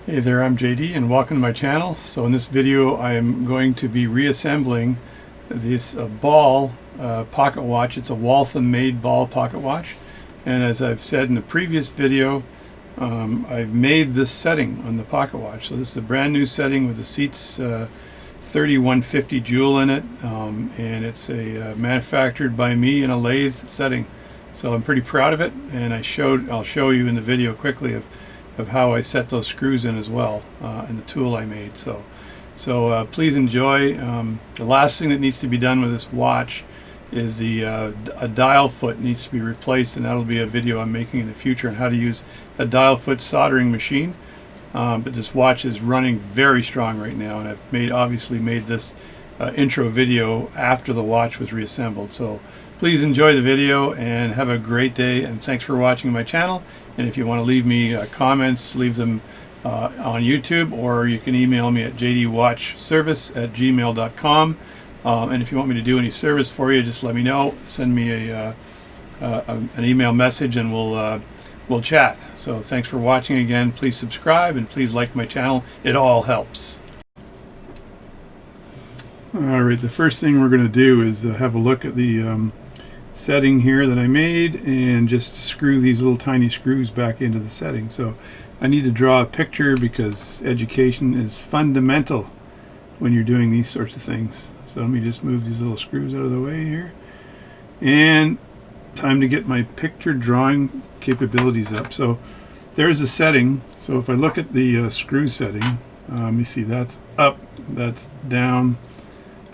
Hey there, I'm JD and welcome to my channel. So in this video I am going to be reassembling this Ball pocket watch. It's a Waltham made Ball pocket watch, and as I've said in the previous video, I've made this setting on the pocket watch. So this is a brand new setting with the seats 3150 jewel in it, and it's a manufactured by me in a lathe setting. So I'm pretty proud of it, and I'll show you in the video quickly of how I set those screws in as well, and the tool I made. So please enjoy. The last thing that needs to be done with this watch is a dial foot needs to be replaced, and that'll be a video I'm making in the future on how to use a dial foot soldering machine. But this watch is running very strong right now, and I've obviously made this intro video after the watch was reassembled. So please enjoy the video and have a great day, and thanks for watching my channel. And if you want to leave me comments, leave them on YouTube, or you can email me at jdwatchservice@gmail.com. And if you want me to do any service for you, just let me know. Send me an email message, and we'll chat. So thanks for watching again. Please subscribe and please like my channel. It all helps. All right, the first thing we're going to do is have a look at the setting here that I made, and just screw these little tiny screws back into the setting. So I need to draw a picture because education is fundamental when you're doing these sorts of things. So let me just move these little screws out of the way here, and time to get my picture drawing capabilities up. So there's a setting. So if I look at the screw setting, you see that's up, that's down,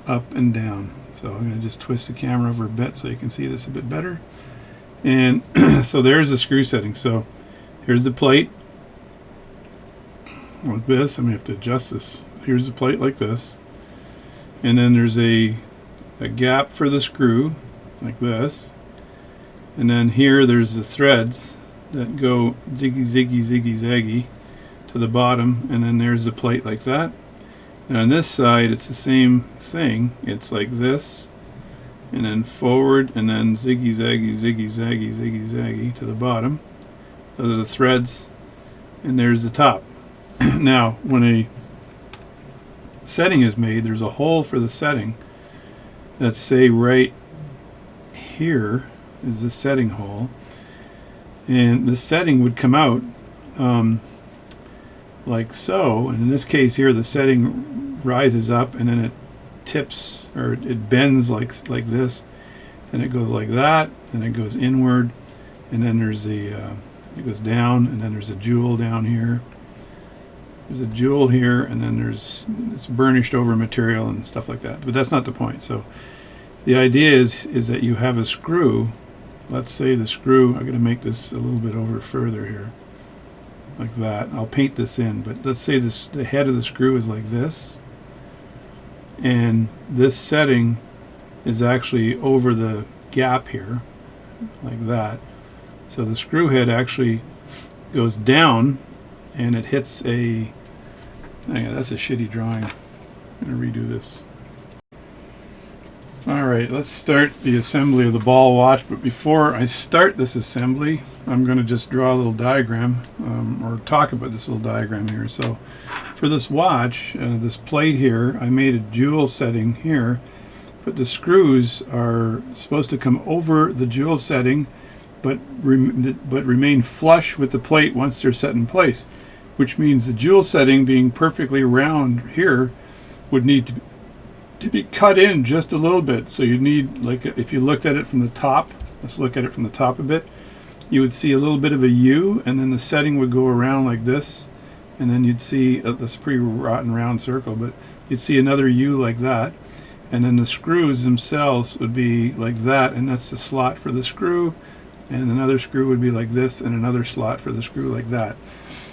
up and down. So I'm going to just twist the camera over a bit so you can see this a bit better. And so there's the screw setting. So here's the plate like this. I'm going to have to adjust this. Here's the plate like this. And then there's a gap for the screw like this. And then here there's the threads that go ziggy, ziggy, ziggy, zaggy to the bottom. And then there's the plate like that. And on this side, it's the same thing. It's like this, and then forward, and then ziggy zaggy, ziggy zaggy, ziggy zaggy to the bottom. Those are the threads, and there's the top. Now, when a setting is made, there's a hole for the setting. Let's say right here is the setting hole, and the setting would come out like so. And in this case here, the setting rises up, and then it tips, or it bends like this, and it goes like that, and it goes inward, and then there's it goes down, and then there's a jewel down here, there's a jewel here, and then it's burnished over material and stuff like that. But that's not the point. So the idea is that you have a screw. Let's say the screw, I'm going to make this a little bit over further here like that. I'll paint this in, but let's say the head of the screw is like this, and this setting is actually over the gap here like that. So the screw head actually goes down, and it hits a, that's a shitty drawing. I'm going to redo this. Alright, let's start the assembly of the Ball watch, but before I start this assembly, I'm going to just draw a little diagram, or talk about this little diagram here. So for this watch, this plate here, I made a jewel setting here, but the screws are supposed to come over the jewel setting, but remain flush with the plate once they're set in place, which means the jewel setting, being perfectly round here, would need to be cut in just a little bit. So you need, like, if you looked at it from the top, let's look at it from the top a bit, you would see a little bit of a U, and then the setting would go around like this, and then you'd see this pretty rotten round circle, but you'd see another U like that, and then the screws themselves would be like that, and that's the slot for the screw, and another screw would be like this, and another slot for the screw like that.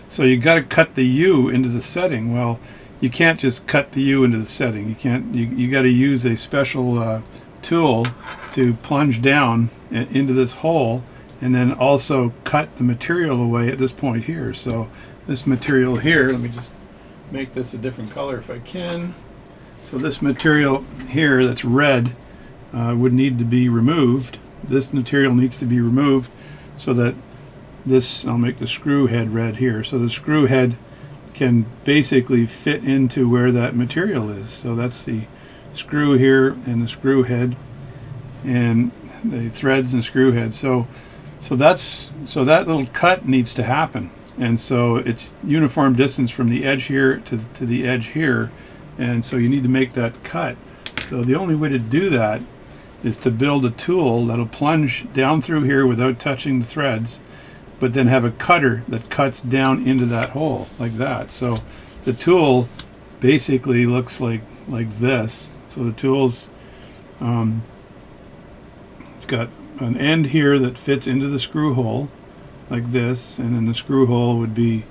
So you got to cut the U into the setting. Well, you can't just cut the U into the setting. You got to use a special tool to plunge down into this hole, and then also cut the material away at this point here. So this material here, let me just make this a different color if I can. So this material here that's red would need to be removed. This material needs to be removed so that this, I'll make the screw head red here, so the screw head can basically fit into where that material is. So that's the screw here and the screw head and the threads and screw head. So that little cut needs to happen, and so it's uniform distance from the edge here to the edge here, and so you need to make that cut. So the only way to do that is to build a tool that'll plunge down through here without touching the threads, but then have a cutter that cuts down into that hole like that. So the tool basically looks like this. So the tool's it's got an end here that fits into the screw hole like this, and then the screw hole would be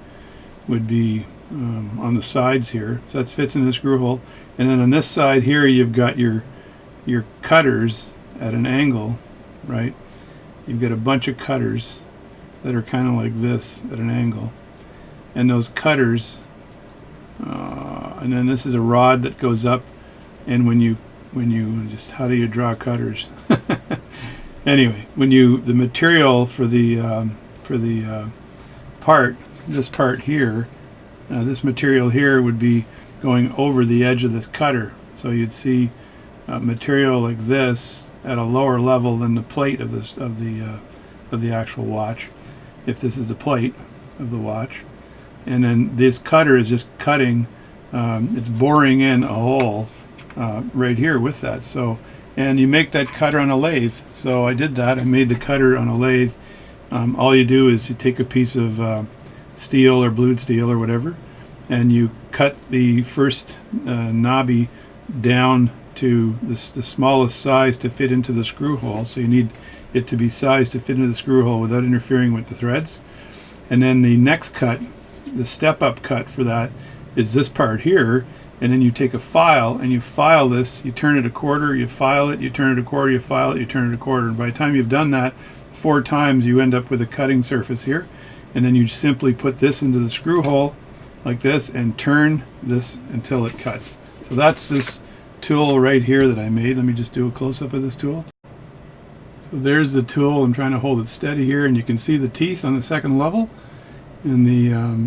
on the sides here. So that fits into the screw hole, and then on this side here you've got your cutters at an angle, right? You've got a bunch of cutters that are kind of like this at an angle, and those cutters, and then this is a rod that goes up, and when you just, how do you draw cutters? Anyway, the material for the part, this part here, this material here would be going over the edge of this cutter. So you'd see material like this at a lower level than the plate of the actual watch, if this is the plate of the watch. And then this cutter is just cutting, it's boring in a hole right here with that. So, and you make that cutter on a lathe. So I did that. I made the cutter on a lathe. All you do is you take a piece of steel or blued steel or whatever, and you cut the first knobby down to the smallest size to fit into the screw hole. So you need it to be sized to fit into the screw hole without interfering with the threads. And then the next cut, the step-up cut for that, is this part here. And then you take a file and you file this, you turn it a quarter, you file it, you turn it a quarter, you file it, you turn it a quarter. And by the time you've done that 4 times, you end up with a cutting surface here. And then you simply put this into the screw hole like this and turn this until it cuts. So that's this tool right here that I made. Let me just do a close-up of this tool. So there's the tool. I'm trying to hold it steady here, and you can see the teeth on the second level and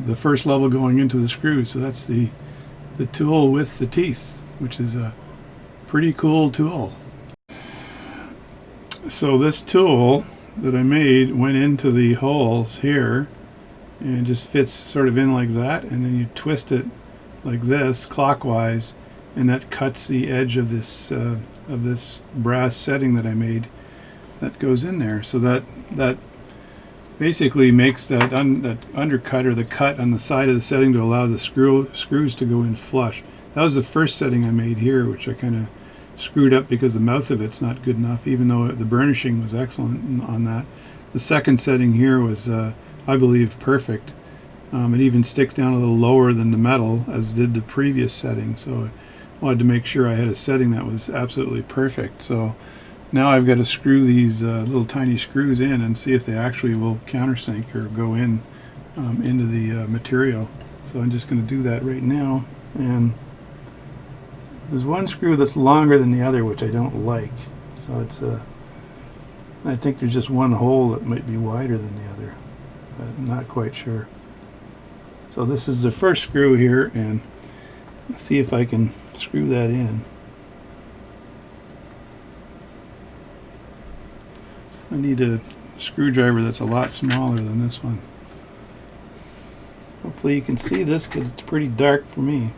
the first level going into the screw. So that's the tool with the teeth, which is a pretty cool tool. So this tool that I made went into the holes here and just fits sort of in like that, and then you twist it like this clockwise, and that cuts the edge of this brass setting that I made that goes in there. So that basically makes that undercut or the cut on the side of the setting to allow the screws to go in flush. That was the first setting I made here, which I kind of screwed up because the mouth of it's not good enough, even though the burnishing was excellent on that. The second setting here was, I believe, perfect. It even sticks down a little lower than the metal, as did the previous setting. So I wanted to make sure I had a setting that was absolutely perfect. So now I've got to screw these little tiny screws in and see if they actually will countersink or go in into the material. So I'm just going to do that right now. And there's one screw that's longer than the other, which I don't like. So it's I think there's just one hole that might be wider than the other, but I'm not quite sure. So this is the first screw here, and let's see if I can screw that in. I need a screwdriver that's a lot smaller than this one. Hopefully you can see this because it's pretty dark for me.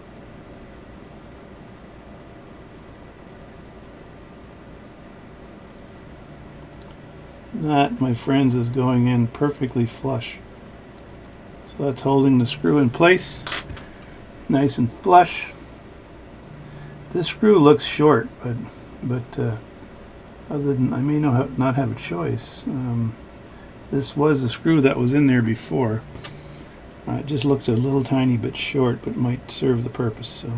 That, my friends, is going in perfectly flush. So that's holding the screw in place, nice and flush. This screw looks short, but other than, I may not have a choice. This was a screw that was in there before. It just looks a little tiny bit short, but might serve the purpose. So,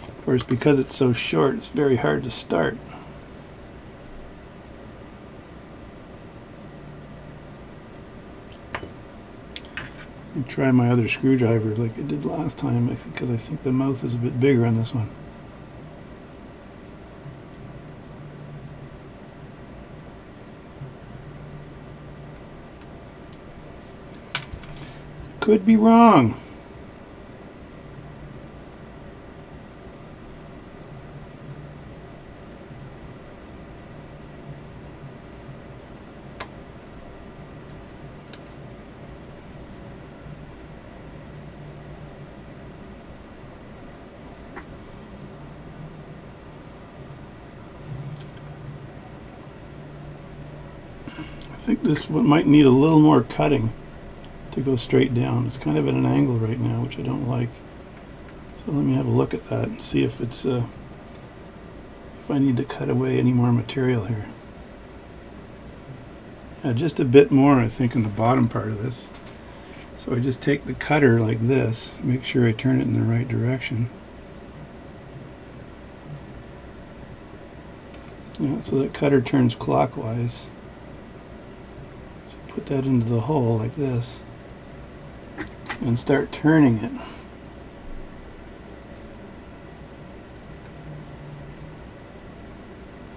of course, because it's so short, it's very hard to start. Let me try my other screwdriver like I did last time, because I think the mouth is a bit bigger on this one. Could be wrong. I think this one might need a little more cutting to go straight down. It's kind of at an angle right now, which I don't like. So let me have a look at that and see if it's if I need to cut away any more material here. Yeah, just a bit more, I think, in the bottom part of this. So I just take the cutter like this, make sure I turn it in the right direction. Yeah, so that cutter turns clockwise. Put that into the hole like this and start turning it.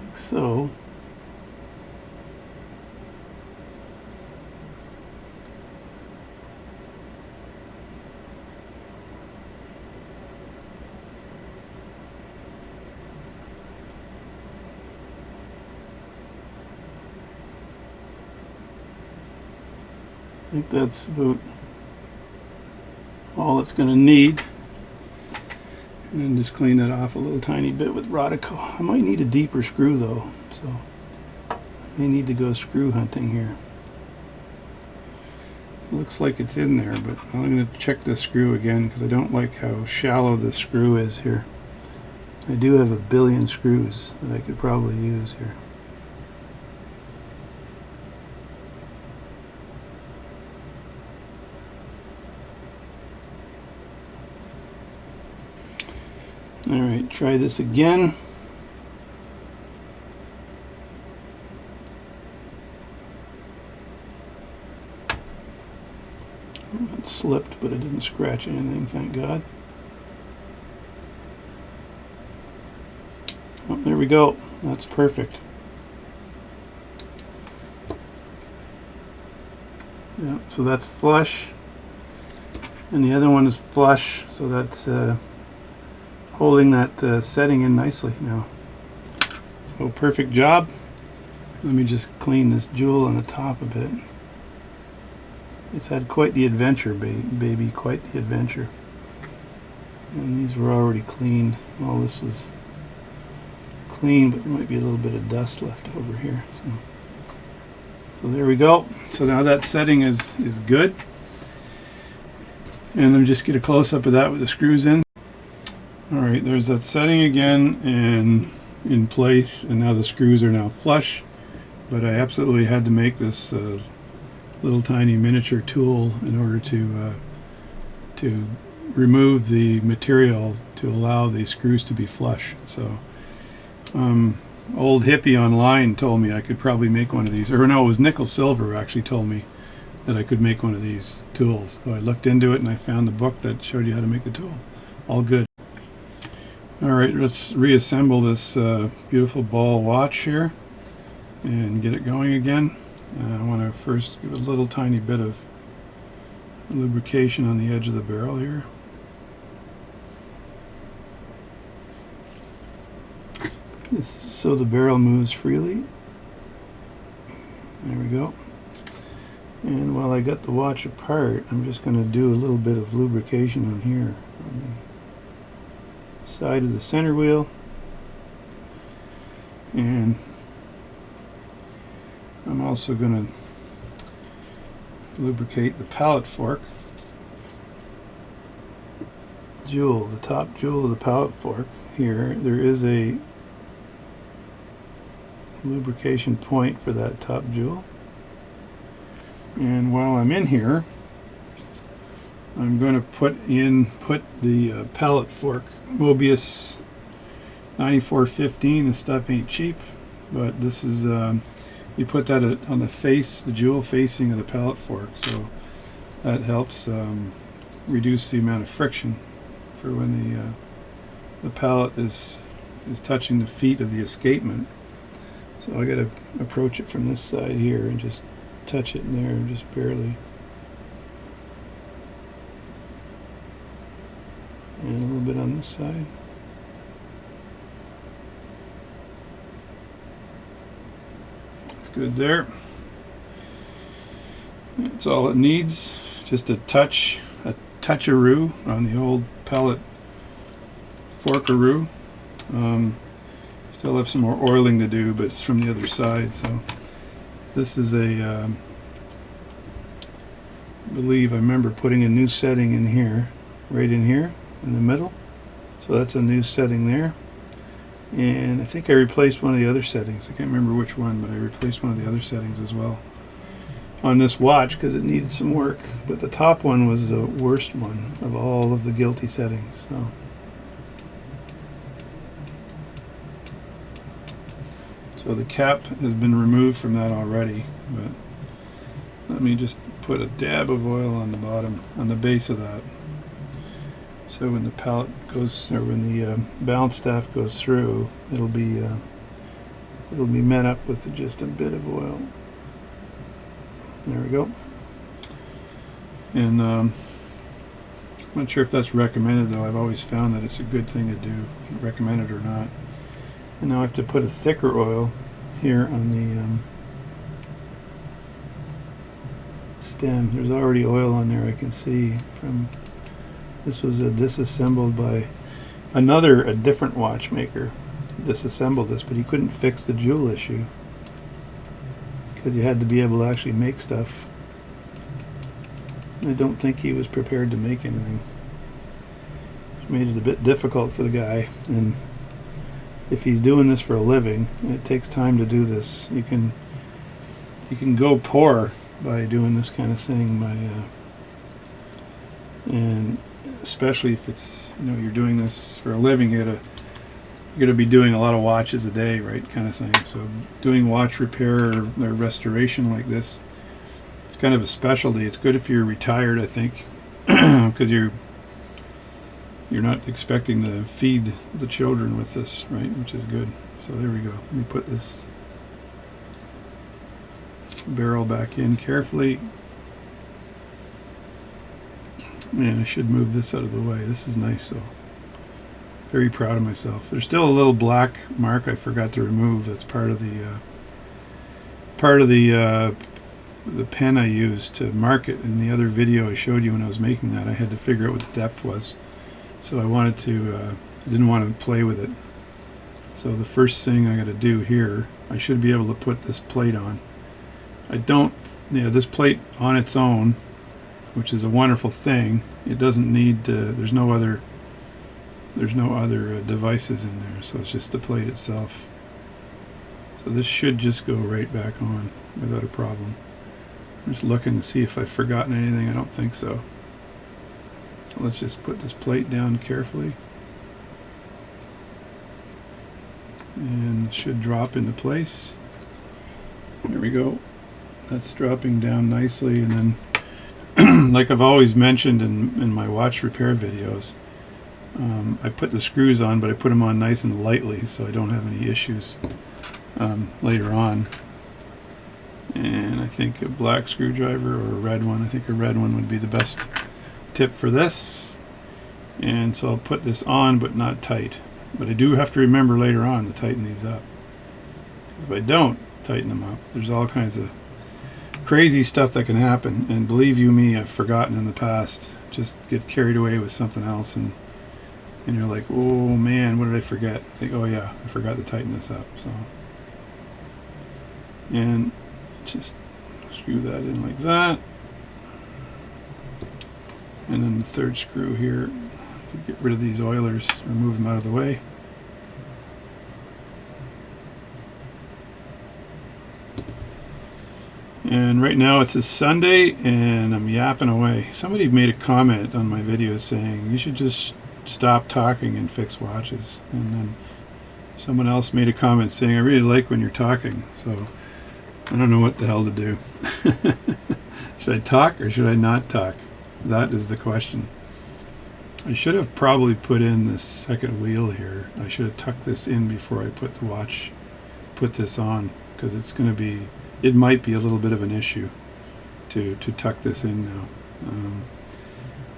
Like so. I think that's about all it's going to need. And then just clean that off a little tiny bit with Rodico. I might need a deeper screw though, so I may need to go screw hunting here. Looks like it's in there, but I'm going to check the screw again because I don't like how shallow the screw is here. I do have a billion screws that I could probably use here. Alright, try this again. It slipped, but it didn't scratch anything, thank God. Oh, there we go. That's perfect. Yeah, so that's flush. And the other one is flush, so that's holding that setting in nicely now. So perfect job. Let me just clean this jewel on the top a bit. It's had quite the adventure, baby, quite the adventure. And these were already cleaned. All this was clean, but there might be a little bit of dust left over here. So there we go. So now that setting is good. And let me just get a close-up of that with the screws in. Alright, there's that setting again and in place, and now the screws are now flush, but I absolutely had to make this little tiny miniature tool in order to remove the material to allow the screws to be flush. So old hippie online told me I could probably make one of these, or no, it was Nickel Silver actually told me that I could make one of these tools. So I looked into it and I found the book that showed you how to make the tool. All good. Alright, let's reassemble this beautiful ball watch here and get it going again. I want to first give a little tiny bit of lubrication on the edge of the barrel here. Just so the barrel moves freely. There we go. And while I got the watch apart, I'm just going to do a little bit of lubrication on here. On the side of the center wheel. And I'm also going to lubricate the pallet fork. Jewel, the top jewel of the pallet fork here. There is a lubrication point for that top jewel. And while I'm in here, I'm going to put the pallet fork Mobius 9415. This stuff ain't cheap, but this is you put that on the face, the jewel facing of the pallet fork, so that helps reduce the amount of friction for when the pallet is touching the feet of the escapement. So I got to approach it from this side here and just touch it in there, just barely. bit on this side. It's good there. That's all it needs. Just a touch-a-roo on the old pellet forkaroo. Still have some more oiling to do, but it's from the other side. So this is a, I believe I remember putting a new setting in here, right in here, in the middle. So that's a new setting there. And I think I replaced one of the other settings. I can't remember which one, but I replaced one of the other settings as well on this watch because it needed some work. But the top one was the worst one of all of the guilty settings. So the cap has been removed from that already, but let me just put a dab of oil on the bottom, on the base of that. So when the pallet goes, or when the balance staff goes through, it'll be met up with just a bit of oil. There we go. And I'm not sure if that's recommended, though. I've always found that it's a good thing to do, recommend it or not. And now I have to put a thicker oil here on the stem. There's already oil on there, I can see. From this was disassembled by a different watchmaker. Disassembled this, but he couldn't fix the jewel issue because you had to be able to actually make stuff. I don't think he was prepared to make anything. Which made it a bit difficult for the guy. And if he's doing this for a living, it takes time to do this. You can go poor by doing this kind of thing, and especially if it's, you're doing this for a living, you're gonna be doing a lot of watches a day, right, kind of thing. So doing watch repair or restoration like this, it's kind of a specialty. It's good if you're retired, I think, because you're not expecting to feed the children with this, right, which is good. So there we go. Let me put this barrel back in carefully. Man, I should move this out of the way. This is nice, so very proud of myself. There's still a little black mark I forgot to remove. That's part of the pen I used to mark it. In the other video I showed you when I was making that, I had to figure out what the depth was. So I wanted to, didn't want to play with it. So the first thing I got to do here, I should be able to put this plate on. I don't, this plate on its own, which is a wonderful thing. It doesn't need to, there's no other devices in there, so it's just the plate itself. So this should just go right back on without a problem. I'm just looking to see if I've forgotten anything. I don't think so. So let's just put this plate down carefully. And it should drop into place. There we go. That's dropping down nicely, and then like I've always mentioned in my watch repair videos, I put the screws on, but I put them on nice and lightly so I don't have any issues later on. And I think a black screwdriver or a red one, I think a red one would be the best tip for this. And so I'll put this on, but not tight. But I do have to remember later on to tighten these up. If I don't tighten them up, there's all kinds of crazy stuff that can happen. And believe you me, I've forgotten in the past. Just get carried away with something else, and you're like, oh man, what did I forget? It's like, oh yeah, I forgot to tighten this up. So, and just screw that in like that. And then the third screw here, get rid of these oilers or move them out of the way. And right now it's a Sunday and I'm yapping away. Somebody made a comment on my videos saying you should just stop talking and fix watches. And then someone else made a comment saying I really like when you're talking. So I don't know what the hell to do. Should I talk or should I not talk? That is the question. I should have probably put in this second wheel here. I should have tucked this in before I put this on, because it's going to be, it might be a little bit of an issue to tuck this in now.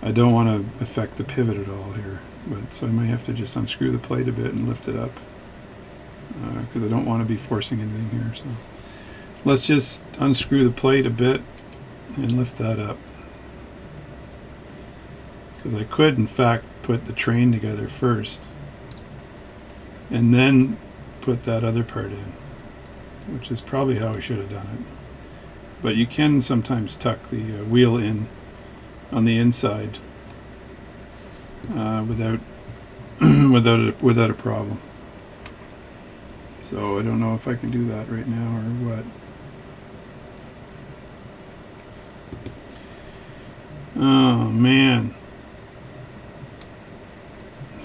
I don't want to affect the pivot at all here. but so I might have to just unscrew the plate a bit and lift it up, because I don't want to be forcing anything here. So let's just unscrew the plate a bit and lift that up, because I could in fact put the train together first and then put that other part in, which is probably how I should have done it. But you can sometimes tuck the wheel in on the inside without without a problem. So I don't know if I can do that right now or what. Oh man,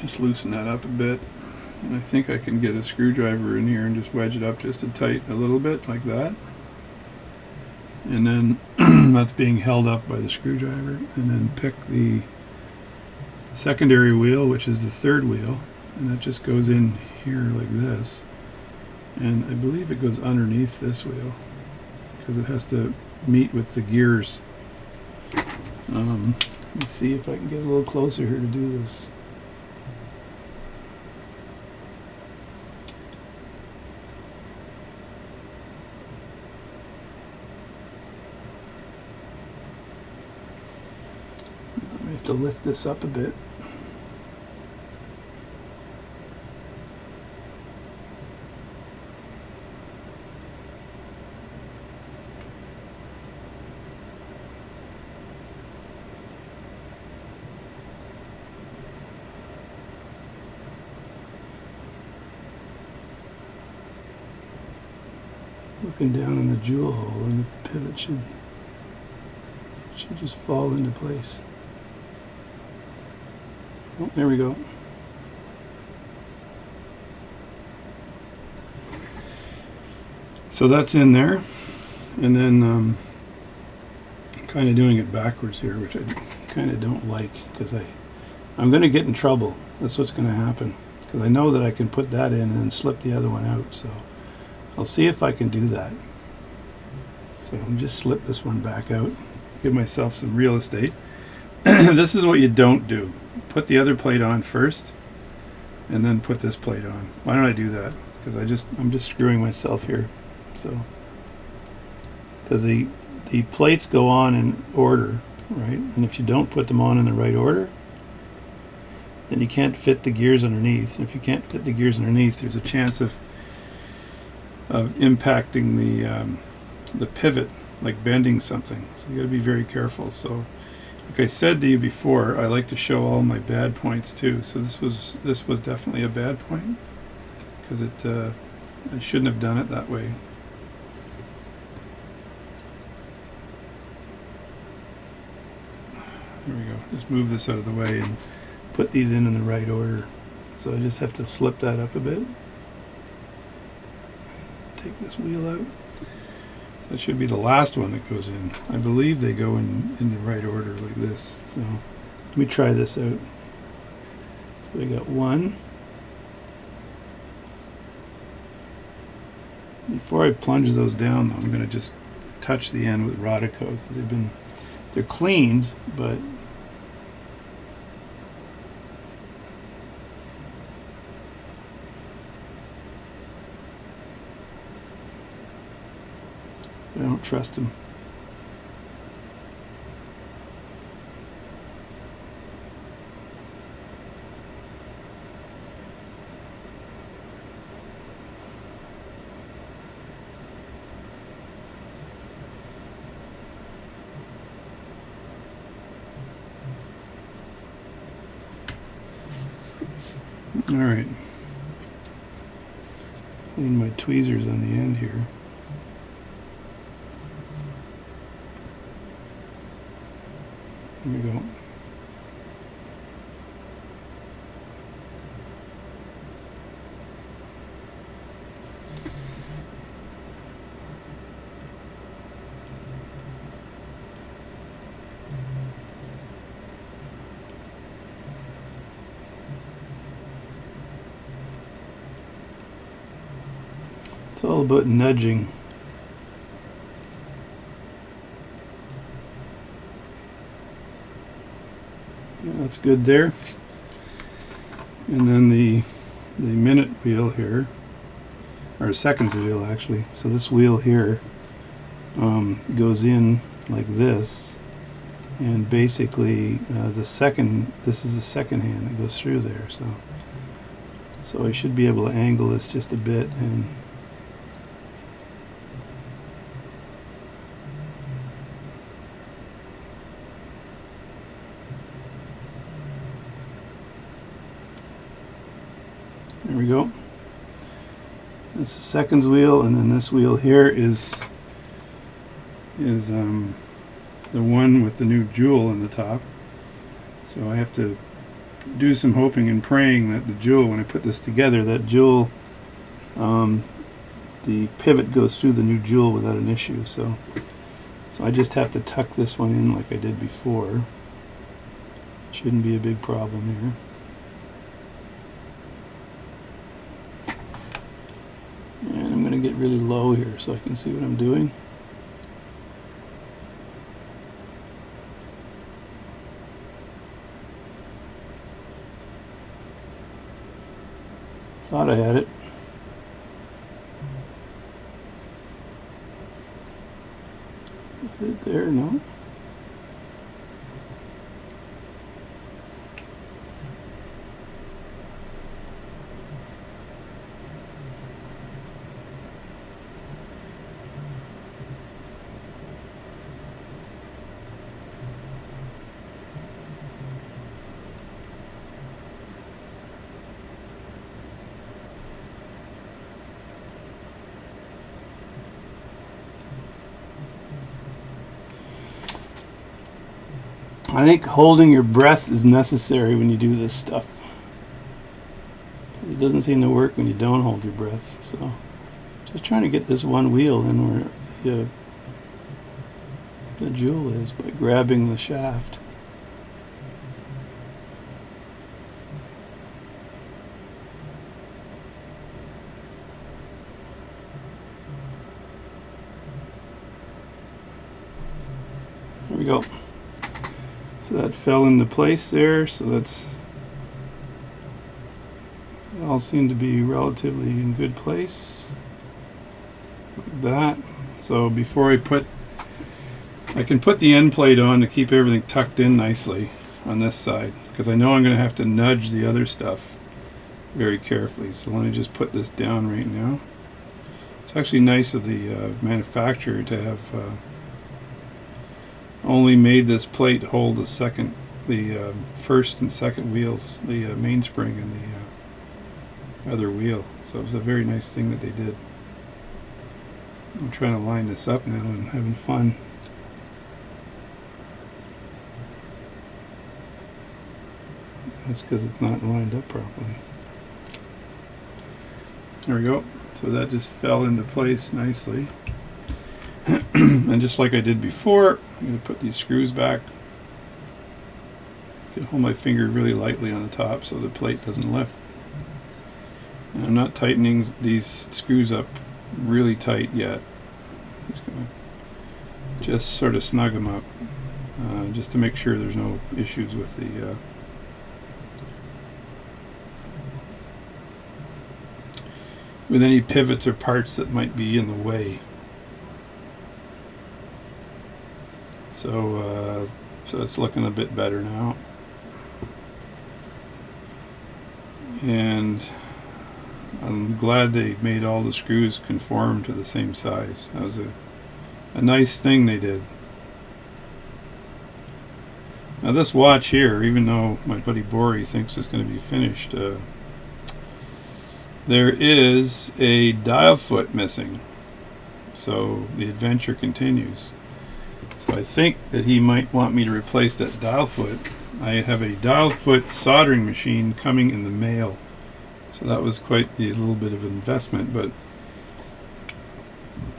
just loosen that up a bit, and I think I can get a screwdriver in here and just wedge it up just a little bit like that, and then that's being held up by the screwdriver, and then pick the secondary wheel, which is the third wheel, and that just goes in here like this, and I believe it goes underneath this wheel because it has to meet with the gears. Let me see if I can get a little closer here to do this. I have to lift this up a bit. Looking down in the jewel hole, and the pivot should just fall into place. Oh, there we go. So that's in there, and then kind of doing it backwards here, which I kind of don't like, because I'm going to get in trouble. That's what's going to happen, because I know that I can put that in and then slip the other one out. So I'll see if I can do that. So I'll just slip this one back out, give myself some real estate. This is what you don't do. Put the other plate on first, and then put this plate on. Why don't I do that? Because I'm just screwing myself here. So, because the plates go on in order, right? And if you don't put them on in the right order, then you can't fit the gears underneath. And if you can't fit the gears underneath, there's a chance of impacting the pivot, like bending something. So you got to be very careful. So, like I said to you before, I like to show all my bad points too. So this was definitely a bad point, because I shouldn't have done it that way. There we go. Just move this out of the way and put these in the right order. So I just have to slip that up a bit. Take this wheel out. That should be the last one that goes in. I believe they go in the right order like this. So let me try this out. So we got one. Before I plunge those down, though, I'm going to just touch the end with Rodico, because they're cleaned, but I don't trust them. All right. Clean my tweezers on the end here. There we go. It's all about nudging. Yeah, that's good there. And then the minute wheel here, or seconds wheel actually. So this wheel here goes in like this, and basically this is the second hand that goes through there. So I should be able to angle this just a bit, and there we go. That's the seconds wheel, and then this wheel here is the one with the new jewel in the top. So I have to do some hoping and praying that the jewel, when I put this together, that jewel, the pivot goes through the new jewel without an issue. So I just have to tuck this one in like I did before. Shouldn't be a big problem here. And I'm going to get really low here so I can see what I'm doing. Thought I had it. Is it there? No. I think holding your breath is necessary when you do this stuff. It doesn't seem to work when you don't hold your breath. So just trying to get this one wheel in where the jewel is by grabbing the shaft. There we go. So that fell into place there, so that's all seemed to be relatively in good place. Like that. So before I can put the end plate on to keep everything tucked in nicely on this side, because I know I'm going to have to nudge the other stuff very carefully. So let me just put this down right now. It's actually nice of the manufacturer to have only made this plate hold the first and second wheels, the mainspring and the other wheel. So it was a very nice thing that they did. I'm trying to line this up now and having fun. That's because it's not lined up properly. There we go. So that just fell into place nicely. And just like I did before, I'm going to put these screws back. I can hold my finger really lightly on the top so the plate doesn't lift. And I'm not tightening these screws up really tight yet. I'm just going to just sort of snug them up, just to make sure there's no issues with the with any pivots or parts that might be in the way. So it's looking a bit better now. And I'm glad they made all the screws conform to the same size. That was a nice thing they did. Now this watch here, even though my buddy Bori thinks it's going to be finished, there is a dial foot missing. So the adventure continues. So I think that he might want me to replace that dial foot. I have a dial foot soldering machine coming in the mail. So that was quite a little bit of an investment, but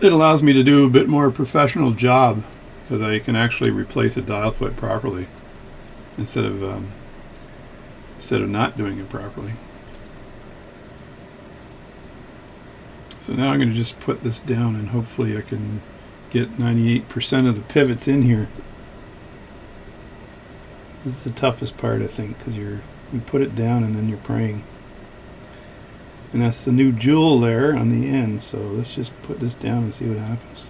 it allows me to do a bit more professional job because I can actually replace a dial foot properly instead of not doing it properly. So now I'm going to just put this down and hopefully I can get 98% of the pivots in here. This is the toughest part, I think, because you're You put it down and then you're praying. And that's the new jewel there on the end. So let's just put this down and see what happens.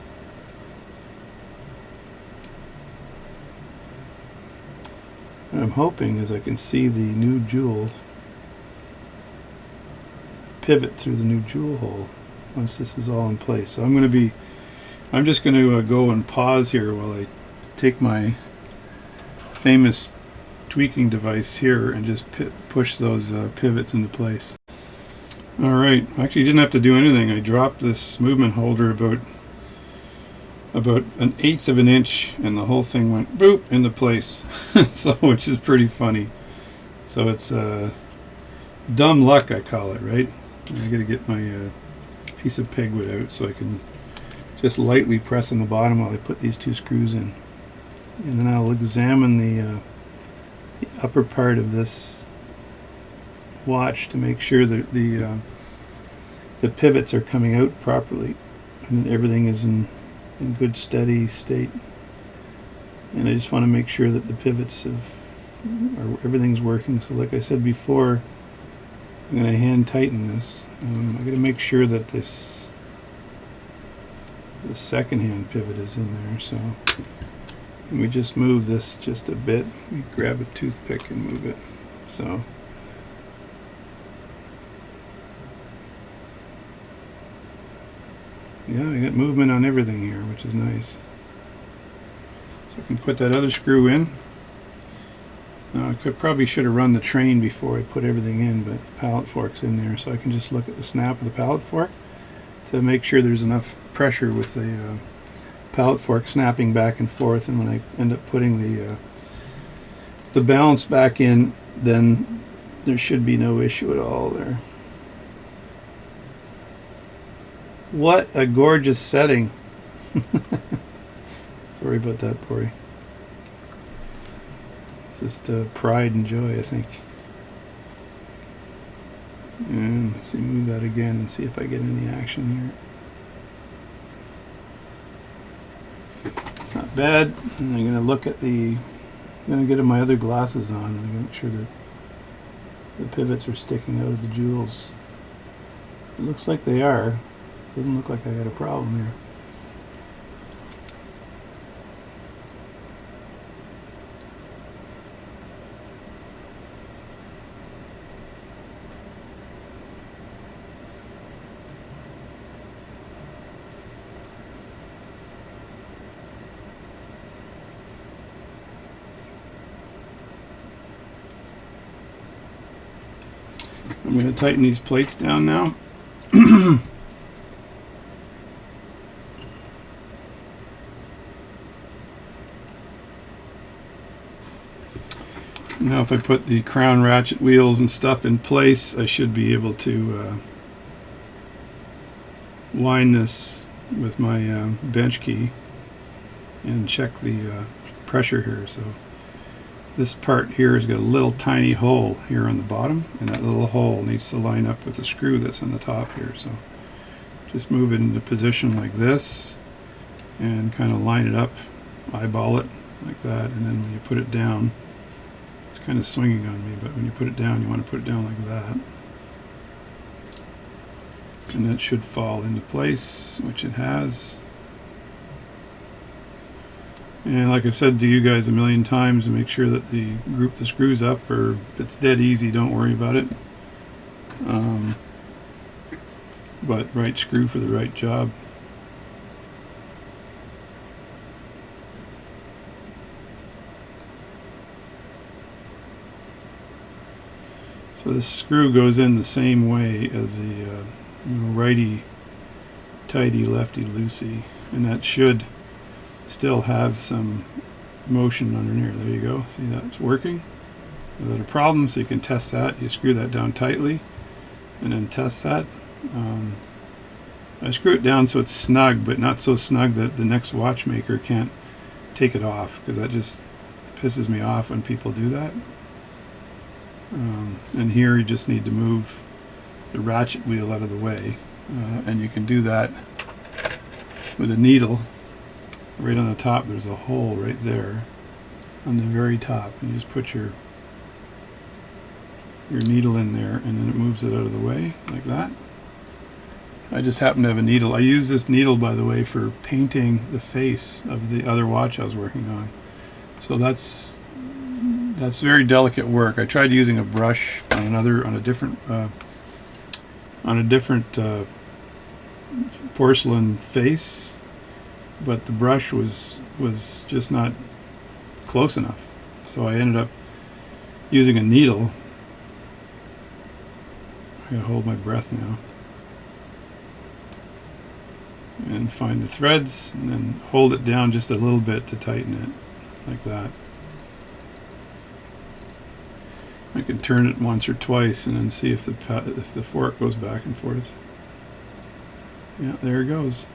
What I'm hoping is I can see the new jewel pivot through the new jewel hole once this is all in place. So I'm just going to go and pause here while I take my famous tweaking device here and just push those pivots into place. Alright, actually didn't have to do anything. I dropped this movement holder about 1/8 of an inch and the whole thing went boop into place. So, which is pretty funny. So it's dumb luck, I call it, right? I gotta get my piece of pegwood out so I can just lightly press on the bottom while I put these 2 screws in. And then I'll examine the upper part of this watch to make sure that the pivots are coming out properly and everything is in good steady state. And I just want to make sure that the pivots everything's working. So like I said before, I'm going to hand tighten this. I'm going to make sure that the second hand pivot is in there. So we just move this just a bit. We grab a toothpick and move it. So yeah, I got movement on everything here, which is nice. So I can put that other screw in. I probably should have run the train before I put everything in, but the pallet fork's in there, so I can just look at the snap of the pallet fork to make sure there's enough pressure with the pallet fork snapping back and forth. And when I end up putting the balance back in, then there should be no issue at all there. What a gorgeous setting. Sorry about that, Pori. It's just pride and joy, I think. And let's see, move that again and see if I get any action here. It's not bad. And I'm going to look at I'm going to get my other glasses on. I'm going to make sure that the pivots are sticking out of the jewels. It looks like they are. Doesn't look like I got a problem here. I'm going to tighten these plates down now. Now if I put the crown ratchet wheels and stuff in place, I should be able to line this with my bench key and check the pressure here. So this part here has got a little tiny hole here on the bottom, and that little hole needs to line up with the screw that's on the top here. So just move it into position like this and kind of line it up, eyeball it like that, and then when you put it down, it's kind of swinging on me, but when you put it down, you want to put it down like that. And that should fall into place, which it has. And like I've said to you guys a million times, to make sure that you group the screws up, or if it's dead easy, don't worry about it. But right screw for the right job. So this screw goes in the same way as the righty tighty, lefty loosey, and that should still have some motion underneath. There you go. See, that's working without a problem. So you can test that. You screw that down tightly, and then test that. I screw it down so it's snug, but not so snug that the next watchmaker can't take it off, because that just pisses me off when people do that. And here you just need to move the ratchet wheel out of the way, and you can do that with a needle. Right on the top there's a hole right there on the very top, and you just put your your needle in there, and then it moves it out of the way like that. I just happen to have a needle. I use this needle, by the way, for painting the face of the other watch I was working on. So that's very delicate work. I tried using a brush on a different porcelain face, but the brush was just not close enough. So I ended up using a needle. I gotta hold my breath now. And find the threads, and then hold it down just a little bit to tighten it, like that. I can turn it once or twice and then see if the fork goes back and forth. Yeah, there it goes.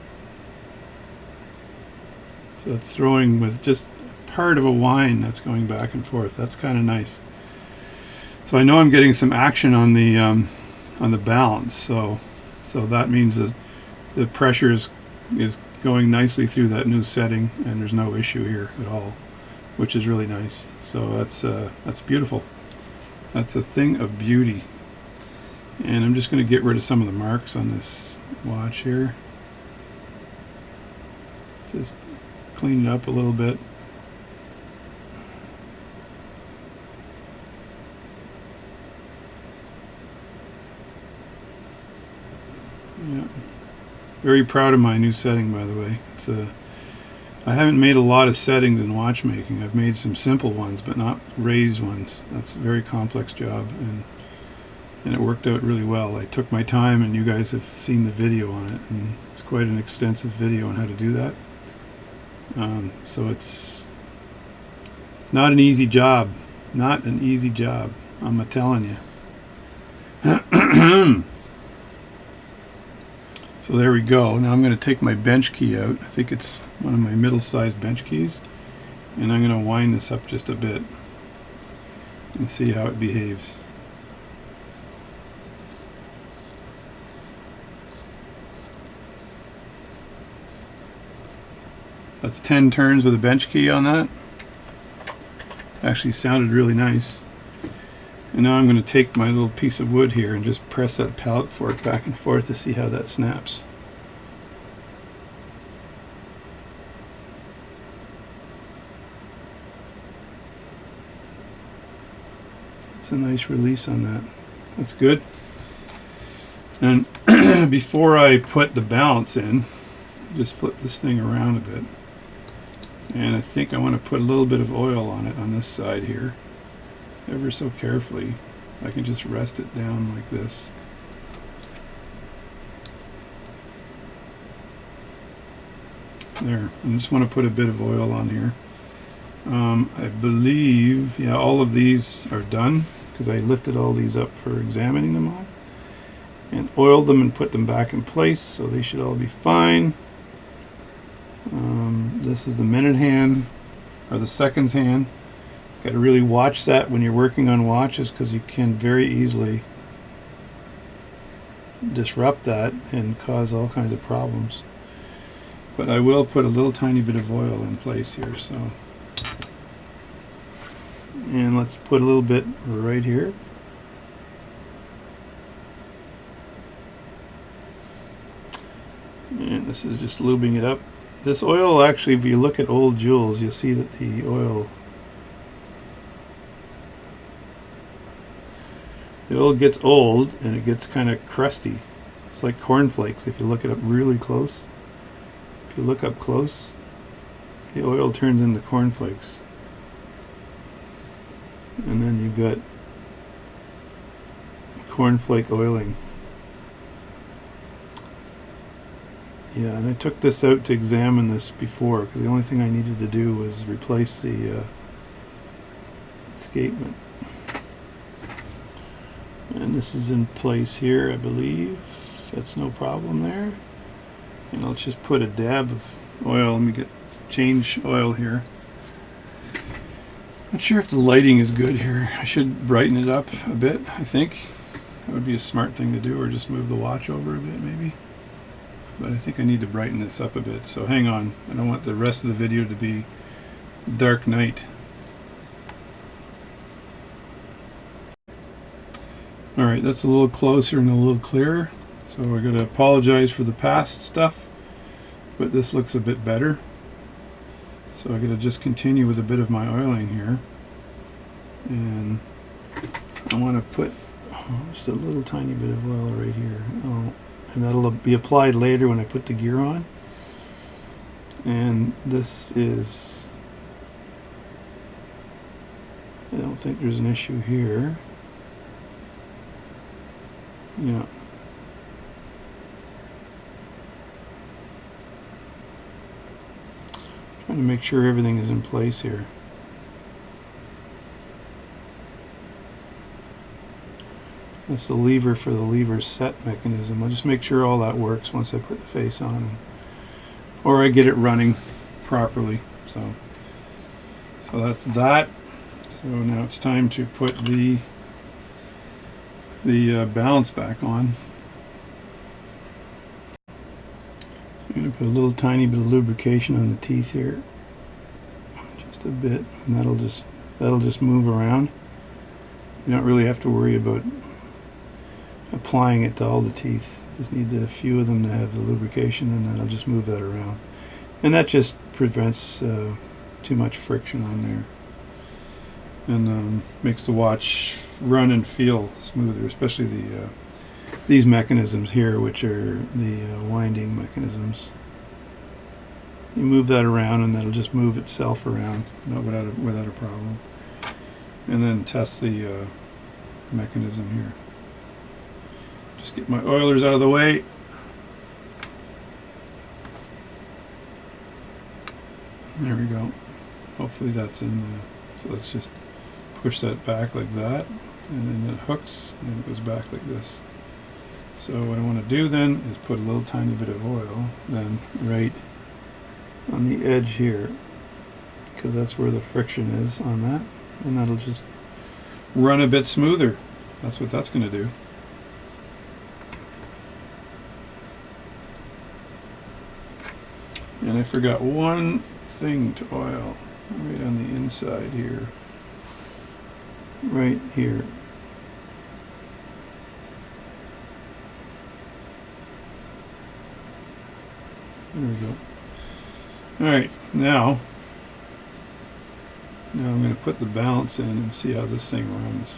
So it's throwing with just part of a wine that's going back and forth. That's kind of nice. So I know I'm getting some action on the balance. So that means that the pressure is going nicely through that new setting, and there's no issue here at all, which is really nice. So that's beautiful. That's a thing of beauty. And I'm just going to get rid of some of the marks on this watch here. Just clean it up a little bit. Yeah. Very proud of my new setting, by the way. I haven't made a lot of settings in watchmaking. I've made some simple ones, but not raised ones. That's a very complex job, and it worked out really well. I took my time, and you guys have seen the video on it, and it's quite an extensive video on how to do that. So it's not an easy job. Not an easy job, I'm a-telling you. So there we go. Now I'm going to take my bench key out. I think it's one of my middle-sized bench keys. And I'm going to wind this up just a bit and see how it behaves. That's 10 turns with a bench key on that. Actually sounded really nice. And now I'm going to take my little piece of wood here and just press that pallet fork back and forth to see how that snaps. It's a nice release on that. That's good. And before I put the balance in, just flip this thing around a bit. And I think I want to put a little bit of oil on it on this side here. Ever so carefully. I can just rest it down like this. There. I just want to put a bit of oil on here. I believe, yeah, all of these are done because I lifted all these up for examining them all and oiled them and put them back in place, so they should all be fine. This is the minute hand, or the seconds hand. Got to really watch that when you're working on watches, because you can very easily disrupt that and cause all kinds of problems. But I will put a little tiny bit of oil in place here. So, and let's put a little bit right here. And this is just lubing it up. This oil, actually, if you look at old jewels, you'll see that the oil gets old and it gets kind of crusty. It's like cornflakes if you look it up really close. If you look up close, the oil turns into cornflakes. And then you've got cornflake oiling. Yeah, and I took this out to examine this before, because the only thing I needed to do was replace the escapement. And this is in place here, I believe. That's no problem there. And let's just put a dab of oil. Let me change oil here. Not sure if the lighting is good here. I should brighten it up a bit, I think. That would be a smart thing to do, or just move the watch over a bit maybe. But I think I need to brighten this up a bit, so hang on. I don't want the rest of the video to be dark night. Alright, that's a little closer and a little clearer. So I gotta apologize for the past stuff, but this looks a bit better. So I gotta just continue with a bit of my oiling here. And I want to put just a little tiny bit of oil right here. And that'll be applied later when I put the gear on. And this is, I don't think there's an issue here. Yeah. Trying to make sure everything is in place here. That's the lever for the lever set mechanism. I'll just make sure all that works once I put the face on, or I get it running properly. So that's that. So now it's time to put the balance back on. I'm going to put a little tiny bit of lubrication on the teeth here, just a bit, and that'll just move around. You don't really have to worry about applying it to all the teeth. Just need a few of them to have the lubrication, and then I'll just move that around. And that just prevents too much friction on there, and makes the watch run and feel smoother, especially these mechanisms here, which are the winding mechanisms. You move that around and that'll just move itself around without a problem. And then test the mechanism here. Just get my oilers out of the way. There we go. Hopefully that's in the, so let's just push that back like that, and then it hooks and it goes back like this. So what I want to do then is put a little tiny bit of oil then right on the edge here, because that's where the friction is on that, and that'll just run a bit smoother. That's what that's going to do. And I forgot one thing to oil right on the inside here. Right here. There we go. Alright, now I'm going to put the balance in and see how this thing runs.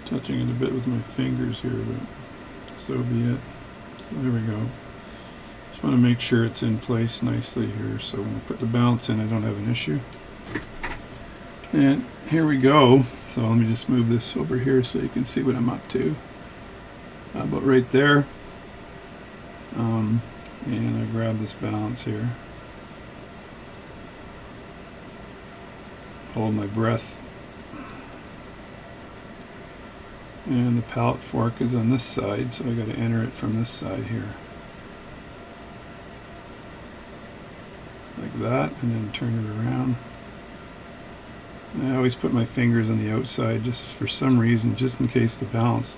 Touching it a bit with my fingers here, but so be it. There we go. Just want to make sure it's in place nicely here, so when I put the balance in I don't have an issue. And here we go. So let me just move this over here so you can see what I'm up to. About right there. And I grab this balance here. Hold my breath. And the pallet fork is on this side, so I got to enter it from this side here. Like that, and then turn it around. And I always put my fingers on the outside just for some reason, just in case the balance,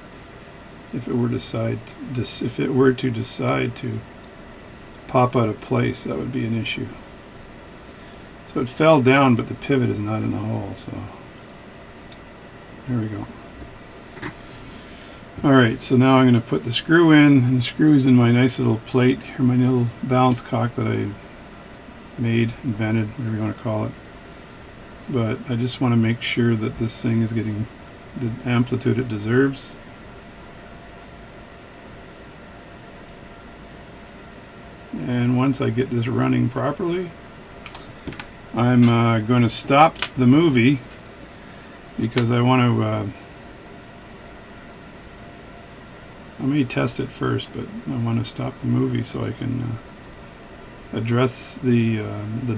if it were to decide to pop out of place, that would be an issue. So it fell down, but the pivot is not in the hole, so there we go. Alright, so now I'm going to put the screw in, and the screw is in my nice little plate, or my little balance cock that I made, invented, whatever you want to call it. But I just want to make sure that this thing is getting the amplitude it deserves. And once I get this running properly, I'm going to stop the movie, because I want to I may test it first, but I want to stop the movie so I can address the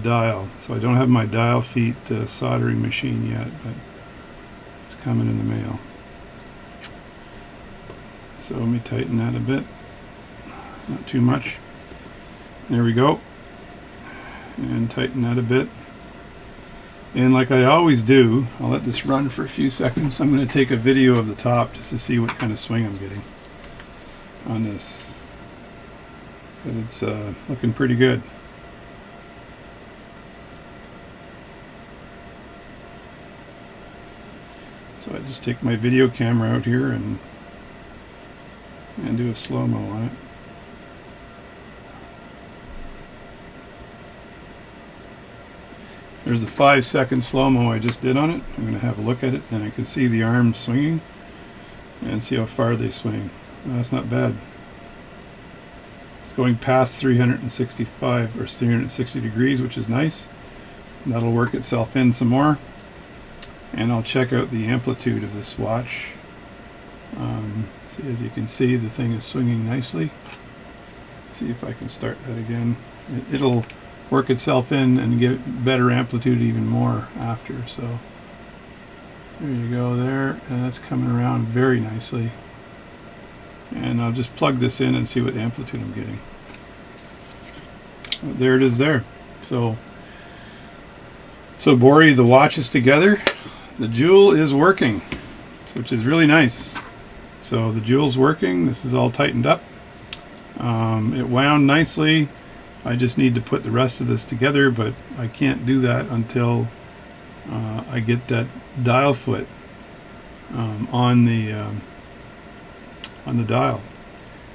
dial. So I don't have my dial feet soldering machine yet, but it's coming in the mail. So let me tighten that a bit. not too much. There we go. And tighten that a bit. And like I always do, I'll let this run for a few seconds. I'm going to take a video of the top just to see what kind of swing I'm getting on this, because it's looking pretty good. So I just take my video camera out here and do a slow-mo on it. There's the 5-second slow-mo I just did on it. I'm going to have a look at it, and I can see the arms swinging and see how far they swing. That's not bad. It's going past 365 or 360 degrees, which is nice. That'll work itself in some more. And I'll check out the amplitude of this watch. See, as you can see, the thing is swinging nicely. See if I can start that again. It'll work itself in and get better amplitude even more after. So there you go there, and that's coming around very nicely. And I'll just plug this in and see what amplitude I'm getting. There it is there. So Bori, the watch is together. The jewel is working, which is really nice. So the jewel's working. This is all tightened up. It wound nicely. I just need to put the rest of this together, but I can't do that until I get that dial foot on the dial.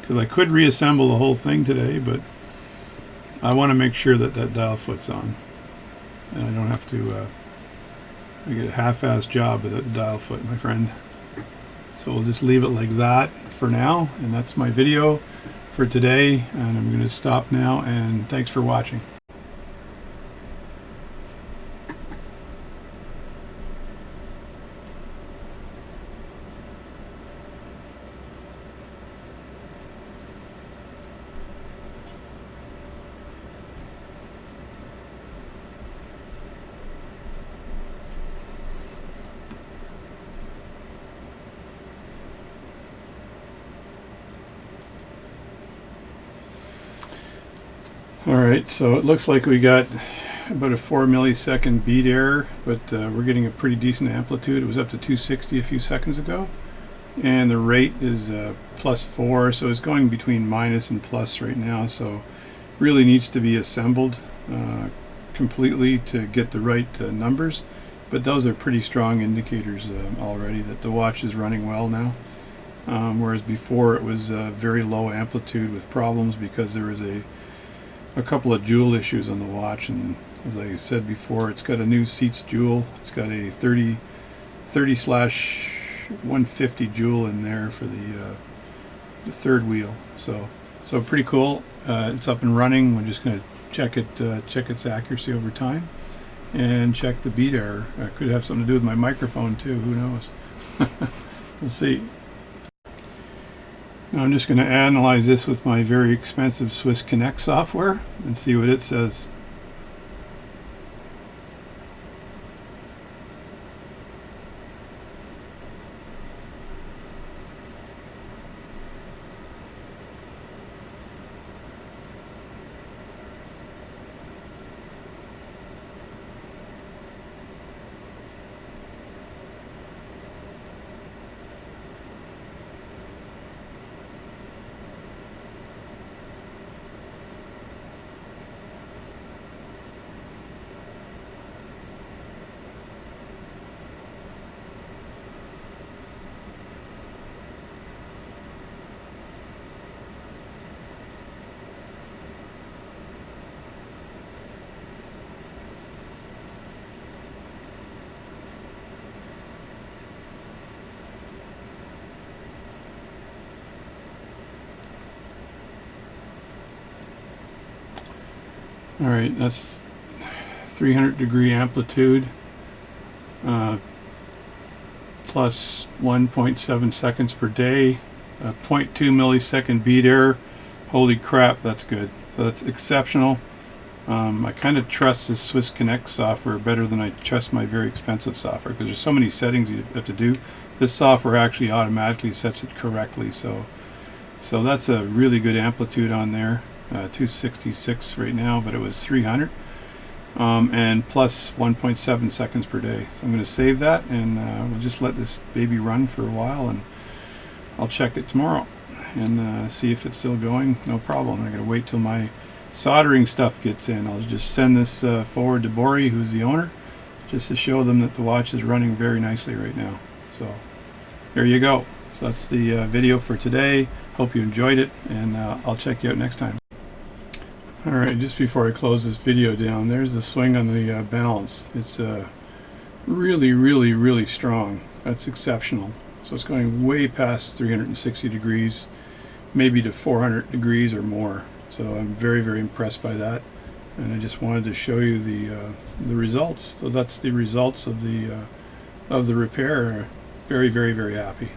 Because I could reassemble the whole thing today, but I want to make sure that that dial foot's on, and I don't have to get a half-assed job with that dial foot, my friend. So we'll just leave it like that for now, and that's my video for today, and I'm going to stop now, and thanks for watching. Alright, so it looks like we got about a 4 millisecond beat error, but we're getting a pretty decent amplitude. It was up to 260 a few seconds ago, and the rate is +4, so it's going between minus and plus right now, so really needs to be assembled completely to get the right numbers, but those are pretty strong indicators already that the watch is running well now. Whereas before it was very low amplitude with problems because there was a couple of jewel issues on the watch, and as I said before, it's got a new seats jewel. It's got a 30/150 jewel in there for the third wheel. So pretty cool. It's up and running. We're just going to check its accuracy over time, and check the beat error. It could have something to do with my microphone too. Who knows? We'll see. Now I'm just going to analyze this with my very expensive Swiss Connect software and see what it says. All right, that's 300 degree amplitude plus 1.7 seconds per day, 0.2 millisecond beat error. Holy crap, that's good. So that's exceptional. I kind of trust this Swiss Connect software better than I trust my very expensive software, because there's so many settings you have to do. This software actually automatically sets it correctly, so So that's a really good amplitude on there. 266 right now, but it was 300. And plus 1.7 seconds per day. So I'm going to save that, and we'll just let this baby run for a while, and I'll check it tomorrow and see if it's still going. No problem. I'm going to wait till my soldering stuff gets in. I'll just send this forward to Bori, who's the owner, just to show them that the watch is running very nicely right now. So there you go. So that's the video for today. Hope you enjoyed it, and I'll check you out next time. Alright, just before I close this video down, there's the swing on the balance. It's really strong. That's exceptional. So it's going way past 360 degrees, maybe to 400 degrees or more. So I'm very impressed by that, and I just wanted to show you the results. So that's the results of the repair. Very happy.